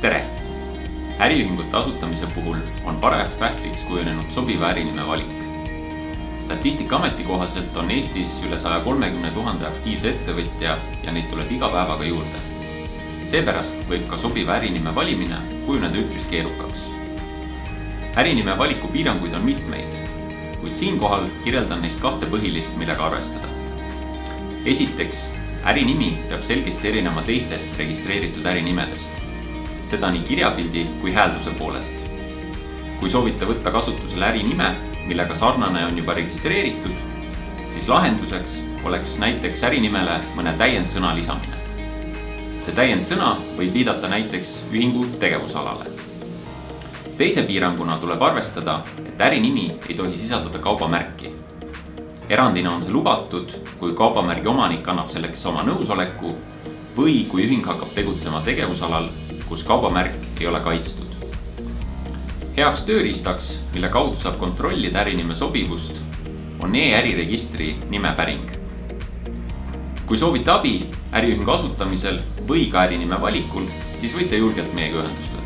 Tere! Äriühingute asutamise puhul on parajaks pähkliks kujunenud sobiva ärinime valik. Statistikaameti kohaselt on Eestis üle 130 000 aktiivse ettevõtja ja neid tuleb iga päevaga juurde. Seepärast võib ka sobiva ärinime valimine kujuneda üpris keerukaks. Ärinime valiku piiranguid on mitmeid, kuid siinkohal kirjeldan neist kahte põhilist, millega arvestada. Esiteks, ärinimi peab selgesti erinema teistest registreeritud ärinimedest. Seda nii kirjapildi kui häälduse poolelt. Kui soovite võtta kasutusele ärinime, millega sarnane on juba registreeritud, siis lahenduseks oleks näiteks ärinimele mõne täiendsõna lisamine. See täiendsõna võib viidata näiteks ühingu tegevusalale. Teise piiranguna tuleb arvestada, et ärinimi ei tohi sisaldada kaubamärki. Erandina on see lubatud, kui kaubamärgi omanik annab selleks oma nõusoleku või kui ühing hakkab tegutsema tegevusalal, kus kaubamärk ei ole kaitstud. Heaks tööriistaks, mille kaudu saab kontrollida ärinime sobivust, on e-äriregistri nimepäring. Kui soovite abi äriühingu asutamisel või ka ärinime valikul, siis võite julgelt meiega ühendustada.